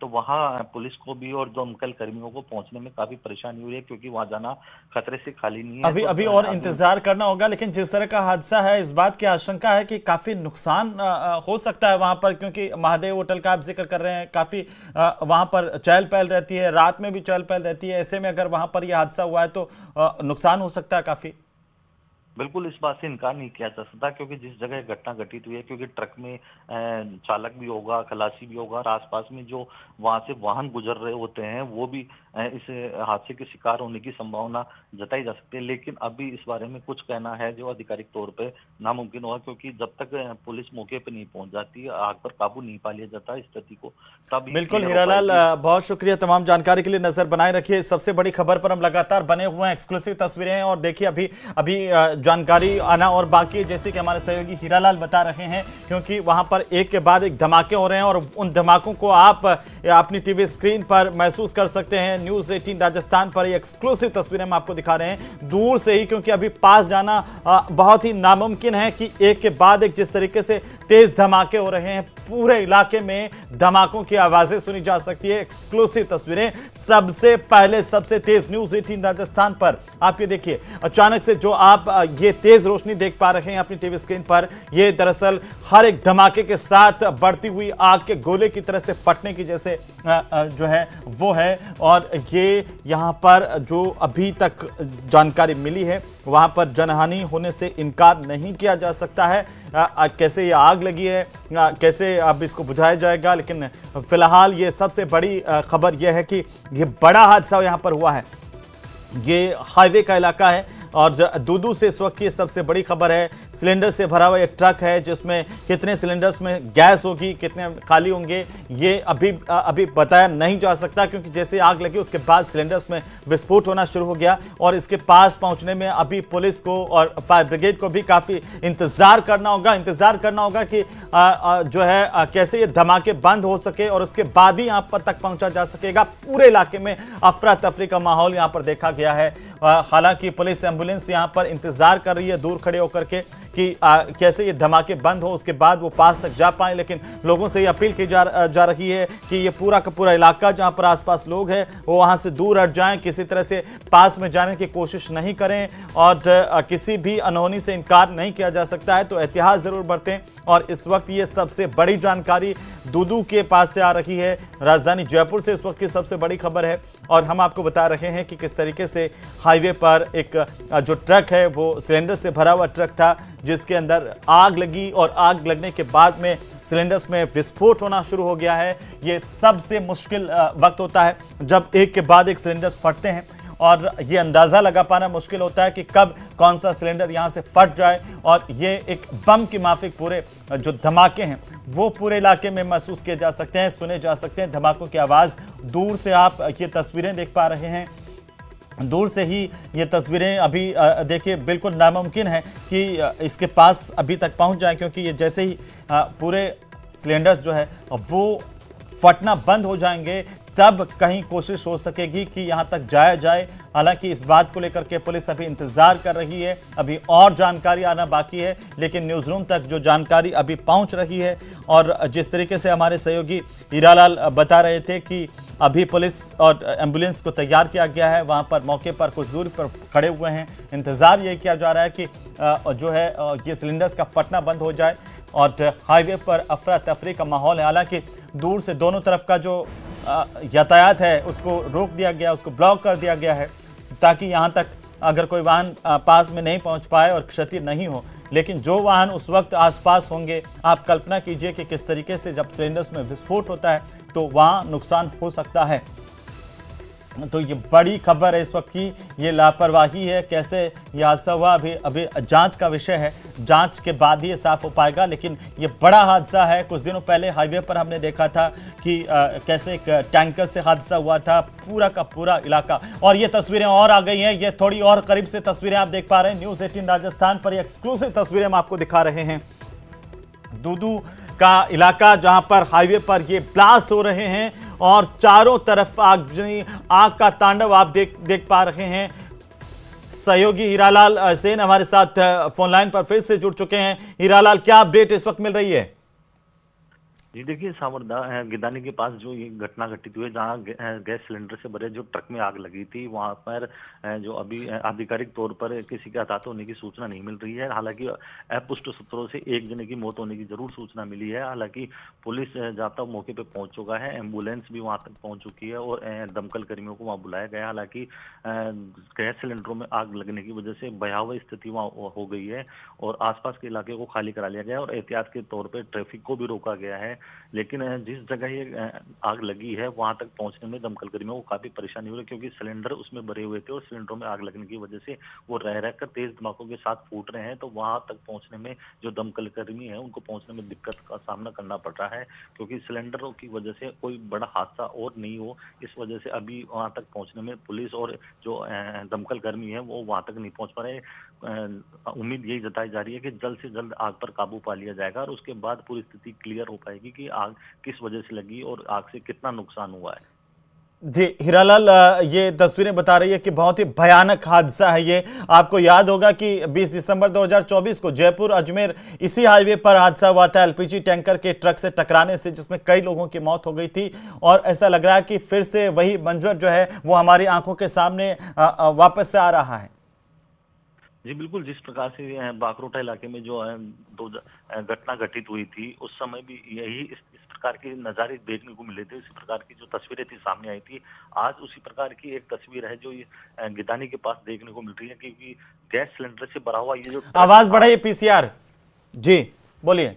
तो वहाँ पुलिस को भी और दमकल कर्मियों को पहुंचने में काफी परेशानी हुई है, क्योंकि वहां जाना खतरे से खाली नहीं है। अभी तो अभी और इंतजार करना होगा, लेकिन जिस तरह का हादसा है इस बात की आशंका है कि काफी नुकसान हो सकता है वहां पर, क्योंकि महादेव होटल का आप जिक्र कर रहे हैं, काफी वहां पर चहल पहल रहती है, रात में भी चहल पहल रहती है। ऐसे में अगर वहां पर यह हादसा हुआ है तो नुकसान हो सकता है काफी। बिल्कुल इस बात से इनकार नहीं किया जा सकता, क्योंकि जिस जगह घटना घटित हुई है, क्योंकि ट्रक में चालक भी होगा, खलासी भी होगा, और आसपास में जो वहां से वाहन गुजर रहे होते हैं वो भी इस हादसे के शिकार होने की संभावना जताई जा सकती है। लेकिन अभी इस बारे में कुछ कहना है जो आधिकारिक तौर पे नामुमकिन होगा, क्योंकि जब तक पुलिस मौके पर नहीं पहुंच जाती, आग पर काबू नहीं पा लिया जाता स्थिति को, तब ये बिल्कुल क्लियर हो हीरालाल, पाएगी। बहुत शुक्रिया तमाम जानकारी के लिए। नजर बनाए रखिए, सबसे बड़ी खबर पर हम लगातार बने हुए हैं, एक्सक्लूसिव तस्वीरें हैं। और देखिए अभी अभी जानकारी आना और बाकी है, जैसे कि हमारे सहयोगी हीरालाल बता रहे हैं, क्योंकि वहां पर एक के बाद एक धमाके हो रहे हैं और उन धमाकों को आप अपनी टीवी स्क्रीन पर महसूस कर सकते हैं। न्यूज 18 राजस्थान पर ये एक्सक्लूसिव तस्वीरें हम आपको दिखा रहे हैं दूर से ही, क्योंकि अभी पास जाना बहुत ही नामुमकिन है कि एक के बाद एक जिस तरीके से तेज धमाके हो रहे हैं, पूरे इलाके में धमाकों की आवाजें सुनी जा सकती है। एक्सक्लूसिव तस्वीरें सबसे पहले, सबसे तेज न्यूज 18 राजस्थान पर। आप ये देखिए, अचानक से जो आप ये तेज रोशनी देख पा रहे हैं अपनी टीवी स्क्रीन पर, ये दरअसल हर एक धमाके के साथ बढ़ती हुई आग के गोले की तरह से फटने की जैसे जो है वो है। और ये यहां पर जो अभी तक जानकारी मिली है, वहां पर जनहानि होने से इनकार नहीं किया जा सकता है। कैसे ये आग लगी है, कैसे अब इसको बुझाया जाएगा, लेकिन फिलहाल ये सबसे बड़ी खबर यह है कि ये बड़ा हादसा यहां पर हुआ है। ये हाईवे का इलाका है और दूदू से इस वक्त की सबसे बड़ी खबर है। सिलेंडर से भरा हुआ एक ट्रक है, जिसमें कितने सिलेंडर्स में गैस होगी, कितने खाली होंगे, ये अभी बताया नहीं जा सकता, क्योंकि जैसे आग लगी उसके बाद सिलेंडर्स में विस्फोट होना शुरू हो गया। और इसके पास पहुंचने में अभी पुलिस को और फायर ब्रिगेड को भी काफी इंतजार करना होगा कि जो है कैसे ये धमाके बंद हो सके और उसके बाद ही यहां पर तक पहुंचा जा सकेगा। पूरे इलाके में अफरा तफरी का माहौल यहां पर देखा गया है। हालांकि पुलिस एम्बुलेंस यहां पर इंतजार कर रही है दूर खड़े होकर के कि कैसे ये धमाके बंद हो, उसके बाद वो पास तक जा पाए। लेकिन लोगों से ये अपील की जा रही है कि ये पूरा का पूरा इलाका जहां पर आसपास लोग हैं वो वहां से दूर हट जाएं, किसी तरह से पास में जाने की कोशिश नहीं करें और किसी भी अनहोनी से इनकार नहीं किया जा सकता है, तो एहतियात जरूर बरतें। और इस वक्त ये सबसे बड़ी जानकारी दूदू के पास से आ रही है, राजधानी जयपुर से इस वक्त की सबसे बड़ी खबर है। और हम आपको बता रहे हैं कि किस तरीके से हाईवे पर एक जो ट्रक है वो सिलेंडर से भरा हुआ ट्रक था, जिसके अंदर आग लगी और आग लगने के बाद में सिलेंडर्स में विस्फोट होना शुरू हो गया है। ये सबसे मुश्किल वक्त होता है जब एक के बाद एक सिलेंडर्स फटते हैं, और ये अंदाजा लगा पाना मुश्किल होता है कि कब कौन सा सिलेंडर यहां से फट जाए। और ये एक बम की माफिक पूरे जो धमाके हैं वो पूरे इलाके में महसूस किए जा सकते हैं, सुने जा सकते हैं। धमाकों की आवाज दूर से आप ये तस्वीरें देख पा रहे हैं, दूर से ही ये तस्वीरें अभी देखिए, बिल्कुल नामुमकिन है कि इसके पास अभी तक पहुंच जाए, क्योंकि ये जैसे ही पूरे सिलेंडर्स जो है वो फटना बंद हो जाएंगे तब कहीं कोशिश हो सकेगी कि यहां तक जाया जाए। हालांकि इस बात को लेकर के पुलिस अभी इंतजार कर रही है, अभी और जानकारी आना बाकी है, लेकिन न्यूज़ रूम तक जो जानकारी अभी पहुंच रही है और जिस तरीके से हमारे सहयोगी हीरालाल बता रहे थे कि अभी पुलिस और एम्बुलेंस को तैयार किया गया है, वहां पर मौके पर कुछ दूरी पर खड़े हुए हैं। इंतजार ये किया जा रहा है कि जो है ये सिलेंडर्स का फटना बंद हो जाए। और हाईवे पर अफरा तफरी का माहौल है, हालांकि दूर से दोनों तरफ का जो यातायात है उसको रोक दिया गया, उसको ब्लॉक कर दिया गया है, ताकि यहाँ तक अगर कोई वाहन पास में नहीं पहुँच पाए और क्षति नहीं हो। लेकिन जो वाहन उस वक्त आसपास होंगे, आप कल्पना कीजिए कि किस तरीके से जब सिलेंडर्स में विस्फोट होता है तो वहाँ नुकसान हो सकता है। तो ये बड़ी खबर है इस वक्त की, ये लापरवाही है, कैसे ये हादसा हुआ अभी जांच का विषय है, जांच के बाद ही ये साफ हो पाएगा। लेकिन ये बड़ा हादसा है। कुछ दिनों पहले हाईवे पर हमने देखा था कि कैसे एक टैंकर से हादसा हुआ था, पूरा का पूरा इलाका। और ये तस्वीरें और आ गई हैं, ये थोड़ी और करीब से तस्वीरें आप देख पा रहे हैं। न्यूज़ 18 राजस्थान पर ये एक्सक्लूसिव तस्वीरें हम आपको दिखा रहे हैं। दूदू का इलाका जहां पर हाईवे पर ये ब्लास्ट हो रहे हैं और चारों तरफ आग का तांडव आप देख पा रहे हैं। सहयोगी हीरालाल सेन हमारे साथ फोन लाइन पर फिर से जुड़ चुके हैं। हीरालाल, क्या अपडेट इस वक्त मिल रही है? जी देखिए, सावरदा गिदानी के पास जो ये घटना घटित हुई है, जहाँ गैस सिलेंडर से भरे जो ट्रक में आग लगी थी, वहाँ पर जो अभी आधिकारिक तौर पर किसी के हताहत होने की सूचना नहीं मिल रही है। हालांकि अपुष्ट सूत्रों से एक जने की मौत होने की जरूर सूचना मिली है। हालांकि पुलिस जहाँ तक मौके पे पहुंच चुका है, एम्बुलेंस भी वहां तक पहुंच चुकी है और दमकल कर्मियों को वहां बुलाया गया है। हालांकि गैस सिलेंडरों में आग लगने की वजह से भयावह स्थिति वहां हो गई है और आसपास के इलाके को खाली करा लिया गया है और एहतियात के तौर पर ट्रैफिक को भी रोका गया है। लेकिन जिस जगह ये आग लगी है, वहां तक पहुंचने में दमकल कर्मियों को काफी परेशानी हो रही है, क्योंकि सिलेंडर उसमें भरे हुए थे और सिलेंडरों में आग लगने की वजह से वो रह रहकर तेज धमाकों के साथ फूट रहे हैं। तो वहां तक पहुंचने में जो दमकल कर्मी है, उनको पहुंचने में दिक्कत का सामना करना पड़ रहा है, क्योंकि सिलेंडरों की वजह से कोई बड़ा हादसा और नहीं हो, इस वजह से अभी वहां तक पहुंचने में पुलिस और जो दमकल कर्मी है वो वहां तक नहीं पहुंच पा रहे। उम्मीद यही जताई जा रही है कि जल्द से जल्द आग पर काबू पा लिया जाएगा और उसके बाद पूरी स्थिति क्लियर हो पाएगी कि आग किस वजह से लगी और आग से कितना नुकसान हुआ है। जी हीरालाल, ये तस्वीरें बता रही है कि बहुत ही भयानक हादसा है ये। आपको याद होगा कि 20 दिसंबर 2024 को जयपुर अजमेर इसी हाईवे पर हादसा हुआ था, एलपीजी टैंकर के ट्रक से टकराने से, जिसमें कई लोगों की मौत हो गई थी। और ऐसा लग रहा है कि फिर से वही मंजर जो है वो हमारी आंखों के सामने वापस से आ रहा है। जी बिल्कुल, जिस प्रकार से बाकरोटा इलाके में जो दो घटना घटित हुई थी, उस समय भी यही इस प्रकार के नज़ारे देखने को मिले थे, इसी प्रकार की जो तस्वीरें थी सामने आई थी। आज उसी प्रकार की एक तस्वीर है जो ये गिदानी के पास देखने को मिल रही है, क्योंकि गैस सिलेंडर से भरा हुआ ये जो ट्रक आवाज था। बढ़ाइए पीसीआर। जी बोलिए।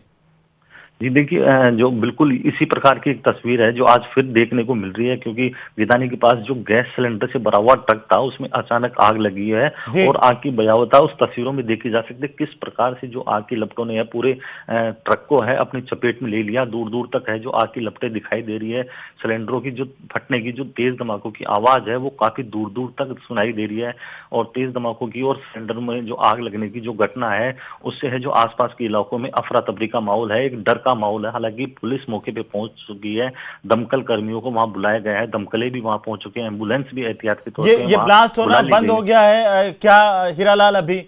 जी देखिए, जो बिल्कुल इसी प्रकार की एक तस्वीर है जो आज फिर देखने को मिल रही है, क्योंकि गिदानी के पास जो गैस सिलेंडर से भरा हुआ ट्रक था, उसमें अचानक आग लगी है जी और आग की भयावहता उस तस्वीरों में देखी जा सकती है। किस प्रकार से जो आग की लपटों ने पूरे ट्रक को है अपनी चपेट में ले लिया। दूर दूर तक है जो आग की लपटें दिखाई दे रही है। सिलेंडरों की जो फटने की जो तेज धमाकों की आवाज है वो काफी दूर दूर तक सुनाई दे रही है और तेज धमाकों की और सिलेंडर में जो आग लगने की जो घटना है, उससे है जो आसपास के इलाकों में अफरा तफरी का माहौल है, एक डर का माहौल है। हालांकि पुलिस मौके पे पहुंच चुकी है, दमकल कर्मियों को वहां बुलाया गया है, दमकलें भी वहां पहुंच चुके हैं, एम्बुलेंस भी एहतियात के तौर पे ये वहां ब्लास्ट होना बुला ली बंद गई हो है। गया है क्या हीरालाल अभी?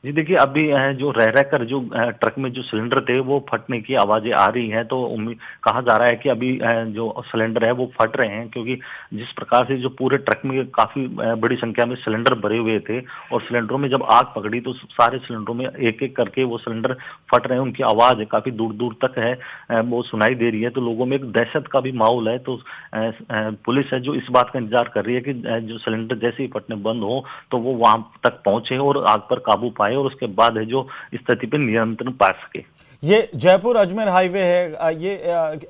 जी देखिए, अभी जो रह रहकर जो ट्रक में जो सिलेंडर थे वो फटने की आवाजें आ रही हैं, तो उम्मीद कहा जा रहा है कि अभी जो सिलेंडर है वो फट रहे हैं, क्योंकि जिस प्रकार से जो पूरे ट्रक में काफी बड़ी संख्या में सिलेंडर भरे हुए थे और सिलेंडरों में जब आग पकड़ी तो सारे सिलेंडरों में एक एक करके वो सिलेंडर फट रहे हैं। उनकी आवाज काफी दूर दूर तक है वो सुनाई दे रही है, तो लोगों में एक दहशत का भी माहौल है। तो पुलिस है जो इस बात का इंतजार कर रही है कि जो सिलेंडर जैसे ही फटने बंद हो तो वो वहां तक पहुंचे और आग पर काबू पाए और उसके बाद है जो स्थिति पर नियंत्रण पा सके। ये जयपुर अजमेर हाईवे है, ये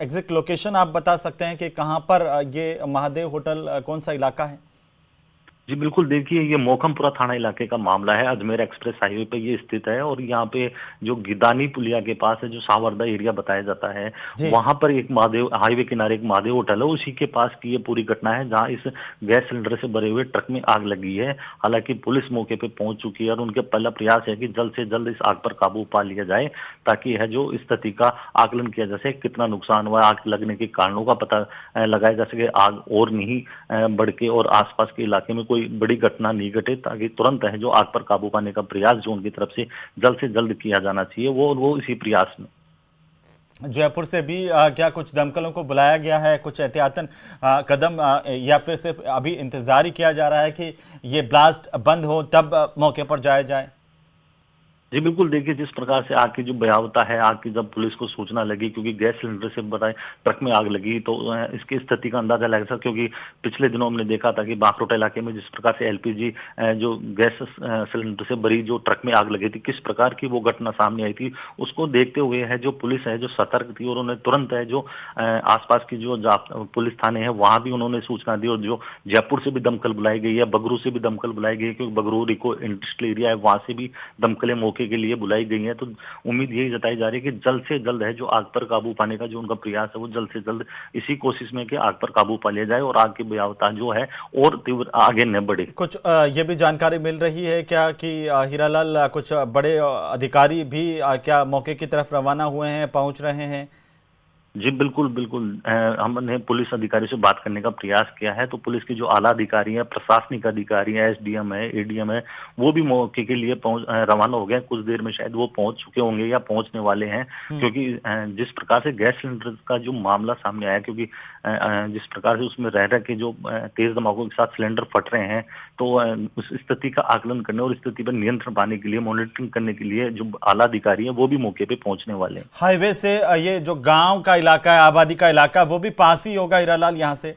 एग्जैक्ट लोकेशन आप बता सकते हैं कि कहां पर ये महादेव होटल कौन सा इलाका है? जी बिल्कुल, देखिए ये मोखमपुरा थाना इलाके का मामला है, अजमेर एक्सप्रेस हाईवे पे ये स्थित है और यहाँ पे जो गिदानी पुलिया के पास है जो सावरदा एरिया बताया जाता है, जी वहां पर एक महादेव हाईवे किनारे एक महादेव होटल है, उसी के पास की ये पूरी घटना है जहां इस गैस सिलेंडर से भरे हुए ट्रक में आग लगी है। हालांकि पुलिस मौके पे पहुंच चुकी है और उनके पहला प्रयास है कि जल्द से जल्द इस आग पर काबू पा लिया जाए, ताकि है जो स्थिति का आकलन किया जा सके, कितना नुकसान हुआ, आग लगने के कारणों का पता लगाया जा सके, आग और नहीं बढ़ के और आसपास के इलाके में कोई बड़ी घटना नहीं घटे, ताकि तुरंत है जो आग पर काबू पाने का प्रयास जो उनकी तरफ से जल्द किया जाना चाहिए, वो इसी प्रयास में। जयपुर से भी क्या कुछ दमकलों को बुलाया गया है, कुछ एहतियातन कदम या फिर सिर्फ अभी इंतजार ही किया जा रहा है कि ये ब्लास्ट बंद हो तब मौके पर जाया जाए? जी बिल्कुल, देखिए जिस प्रकार से आग की जो भयावता है, आग की जब पुलिस को सूचना लगी, क्योंकि गैस सिलेंडर से भरा ट्रक में आग लगी, तो इसकी स्थिति का अंदाजा लग सकता, क्योंकि पिछले दिनों हमने देखा था कि बाकरोटा इलाके में जिस प्रकार से एलपीजी जो गैस सिलेंडर से भरी जो ट्रक में आग लगी थी, किस प्रकार की वो घटना सामने आई थी, उसको देखते हुए है जो पुलिस है जो सतर्क थी और उन्हें तुरंत है जो आसपास की जो पुलिस थाने है वहां भी उन्होंने सूचना दी और जो जयपुर से भी दमकल बुलाई गई है, बगरू से भी दमकल बुलाई गई है, क्योंकि बगरू इको इंडस्ट्रियल एरिया है, वहां से भी दमकलें मौके के लिए बुलाई गई है। तो उम्मीद यही जताई जा रही है कि जल्द से जल्द है जो आग पर काबू पाने का जो उनका प्रयास है वो जल्द से जल्द इसी कोशिश में कि आग पर काबू पा लिया जाए और आग की भयावता जो है और तीव्र आगे न बढ़े। कुछ ये भी जानकारी मिल रही है क्या कि हीरालाल कुछ बड़े अधिकारी भी क्या मौके की तरफ रवाना हुए हैं, पहुंच रहे हैं? जी, बिल्कुल, बिल्कुल। हमने पुलिस अधिकारी से बात करने का प्रयास किया है, तो पुलिस के जो आला अधिकारी हैं, प्रशासनिक अधिकारी हैं, एसडीएम है, एडीएम है, वो भी मौके के लिए रवाना हो गए हैं। कुछ देर में शायद वो पहुँच चुके होंगे या पहुँचने वाले हैं, हम्म। क्योंकि जिस प्रकार से गैस सिलेंडर का जो मामला सामने आया, क्योंकि जिस प्रकार से उसमें रह के जो तेज़ धमाकों के साथ सिलेंडर फट रहे हैं, तो उस स्थिति का आकलन करने और स्थिति पर नियंत्रण पाने के लिए, मॉनिटरिंग करने के लिए जो आला अधिकारी हैं, वो भी मौके पे पहुँचने वाले हैं। हाईवे से ये जो गांव का इलाका है, आबादी का इलाका, वो भी पास ही होगा हीरालाल यहाँ से?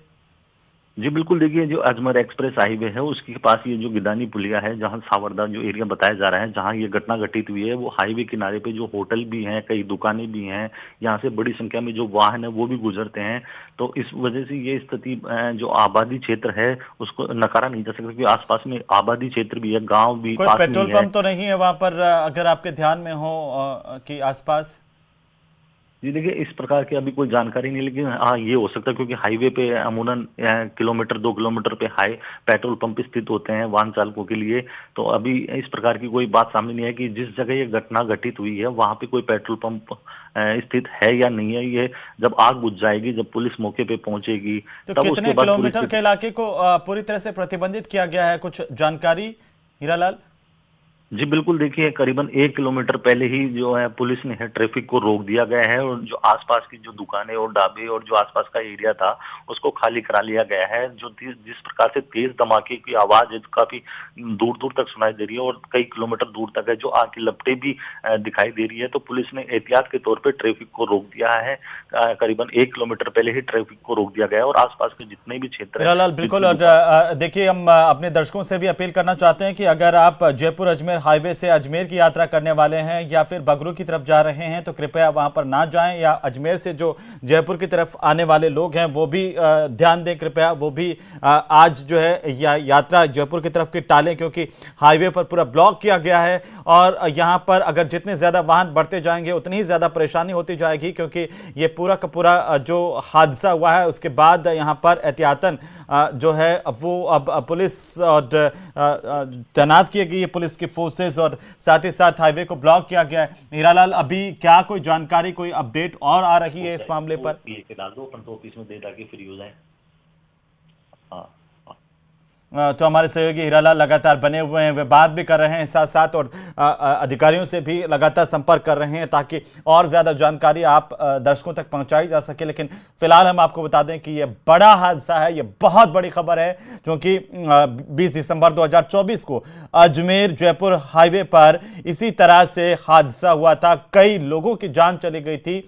जी, बिल्कुल। देखिए, जो अजमेर एक्सप्रेस हाईवे है, उसके पास ये जो गिदानी पुलिया है, जहाँ सावरदा जो एरिया बताया जा रहा है, जहाँ ये घटना घटित हुई है, वो हाईवे किनारे पे जो होटल भी हैं, कई दुकानें भी हैं, यहाँ से बड़ी संख्या में जो वाहन है, वो भी गुजरते हैं। तो इस वजह से ये स्थिति जो आबादी क्षेत्र है, उसको नकारा नहीं जा सकता, क्योंकि आस-पास में आबादी क्षेत्र भी है, गाँव भी कोई पास में पेट्रोल ही है। पंप तो नहीं है वहां पर, अगर आपके ध्यान में हो कि आसपास? जी, देखिए, इस प्रकार की अभी कोई जानकारी नहीं, लेकिन हाँ, ये हो सकता है, क्योंकि हाईवे पे अमूमन किलोमीटर 2 किलोमीटर पे हाई पेट्रोल पंप स्थित होते हैं वाहन चालकों के लिए। तो अभी इस प्रकार की कोई बात सामने नहीं है कि जिस जगह ये घटना घटित हुई है, वहाँ पे कोई पेट्रोल पंप स्थित है या नहीं है। ये जब आग बुझ जाएगी, जब पुलिस मौके पे पहुंचेगी, तो तब कितने उसके बाद पूरी किलोमीटर के स्थिति। इलाके को पूरी तरह से प्रतिबंधित किया गया है, कुछ जानकारी हीरालाल? जी, बिल्कुल। देखिए, करीबन 1 किलोमीटर पहले ही जो है पुलिस ने है ट्रैफिक को रोक दिया गया है, और जो आसपास की जो दुकानें और ढाबे और जो आसपास का एरिया था, उसको खाली करा लिया गया है। जो जिस प्रकार से तेज धमाके की आवाज़ है, काफ़ी दूर-दूर तक सुनाई दे रही है, और कई किलोमीटर दूर तक है, जो आग की लपटें भी दिखाई दे रही है। तो पुलिस ने एहतियात के तौर पे ट्रैफिक को रोक दिया है। करीबन 1 किलोमीटर पहले ही ट्रैफिक को रोक दिया गया है, और आसपास के जितने भी क्षेत्र हैं, हीरालाल, बिल्कुल। जितनी और दुकान। देखिए, हम अपने दर्शकों से भी अपील करना चाहते हैं कि अगर आप जयपुर अजमेर हाईवे से अजमेर की यात्रा करने वाले हैं या फिर बगरू की तरफ जा रहे हैं, तो कृपया वहां पर ना जाएं, या अजमेर से जो जयपुर की तरफ आने वाले लोग हैं वो भी ध्यान दें, कृपया वो भी आज जो है यात्रा जयपुर की तरफ की टालें, क्योंकि हाईवे पर पूरा ब्लॉक किया गया है। और यहाँ पर अगर जितने ज्यादा वाहन बढ़ते जाएंगे उतनी ही ज्यादा परेशानी होती जाएगी, क्योंकि ये पूरा का पूरा जो हादसा हुआ है उसके बाद यहाँ पर एहतियातन जो है वो अब पुलिस और तैनात की गई है, पुलिस की फोर्सेस, और साथ ही साथ हाईवे को ब्लॉक किया गया है। हीरालाल, अभी क्या कोई जानकारी, कोई अपडेट और आ रही है इस मामले पर? लेके डाल दो अपन, तो ऑफिस में दे ताकि फ्री हो जाए। हाँ, हाँ। तो हमारे सहयोगी हीरालाल लगातार बने हुए हैं, वे बात भी कर रहे हैं साथ साथ, और अधिकारियों से भी लगातार संपर्क कर रहे हैं ताकि और ज्यादा जानकारी आप दर्शकों तक पहुंचाई जा सके। लेकिन फिलहाल हम आपको बता दें कि यह बड़ा हादसा है, यह बहुत बड़ी खबर है, क्योंकि 20 दिसंबर 2024 को अजमेर जयपुर हाईवे पर इसी तरह से हादसा हुआ था, कई लोगों की जान चली गई थी।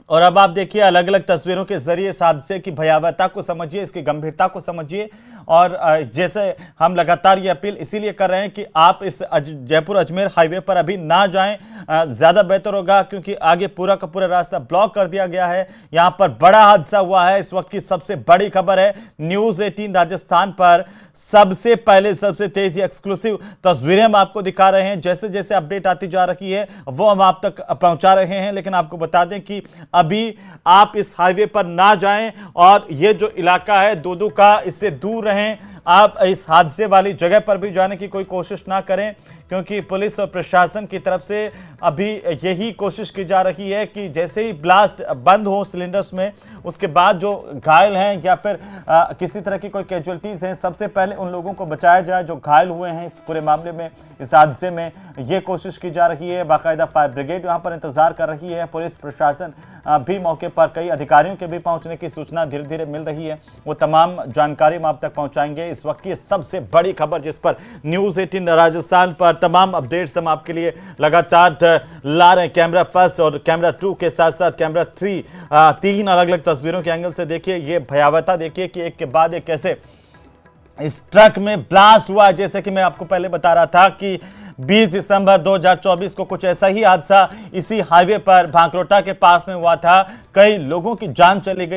और अब आप देखिए, अलग अलग तस्वीरों के जरिए इस हादसे की भयावहता को समझिए, इसकी गंभीरता को समझिए। और जैसे हम लगातार ये अपील इसीलिए कर रहे हैं कि आप इस जयपुर अजमेर हाईवे पर अभी ना जाएं, ज्यादा बेहतर होगा, क्योंकि आगे पूरा का पूरा रास्ता ब्लॉक कर दिया गया है। यहां पर बड़ा हादसा हुआ है, इस वक्त की सबसे बड़ी खबर है। न्यूज़ 18 राजस्थान पर सबसे पहले, सबसे तेज एक्सक्लूसिव तस्वीरें हम आपको दिखा रहे हैं। जैसे जैसे अपडेट आती जा रही है वो हम आप तक पहुंचा रहे हैं। लेकिन आपको बता दें कि अभी आप इस हाईवे पर ना जाएं, और ये जो इलाका है दूदू का, इससे दूर रहें। आप इस हादसे वाली जगह पर भी जाने की कोई कोशिश ना करें, क्योंकि पुलिस और प्रशासन की तरफ से अभी यही कोशिश की जा रही है कि जैसे ही ब्लास्ट बंद हो सिलेंडर्स में, उसके बाद जो घायल हैं या फिर किसी तरह की कोई कैजुअलिटीज हैं, सबसे पहले उन लोगों को बचाया जाए जो घायल हुए हैं इस पूरे मामले में, इस हादसे में। ये कोशिश की जा रही है। बाकायदा फायर ब्रिगेड यहाँ पर इंतजार कर रही है, पुलिस प्रशासन भी मौके पर, कई अधिकारियों के भी पहुंचने की सूचना धीरे धीरे मिल रही है। वो तमाम जानकारी हम आप तक पहुंचाएंगे। इस वक्त की सबसे बड़ी खबर जिस पर न्यूज़ 18 राजस्थान पर तमाम अपडेट्स हम आपके लिए लगातार ला रहे हैं, कैमरा फर्स्ट और कैमरा 2 के साथ साथ कैमरा 3, 3 अलग अलग तस्वीरों के एंगल से देखिए ये भयावहता, देखिए कि एक के बाद एक कैसे इस ट्रक में ब्लास्ट हुआ। जैसे कि मैं आपको पहले बता रहा था कि 20 दिसंबर 2024 को कुछ ऐसा ही हादसा इसी हाईवे पर भांकरोटा के पास में हुआ था, कई लोगों की जान चली गई।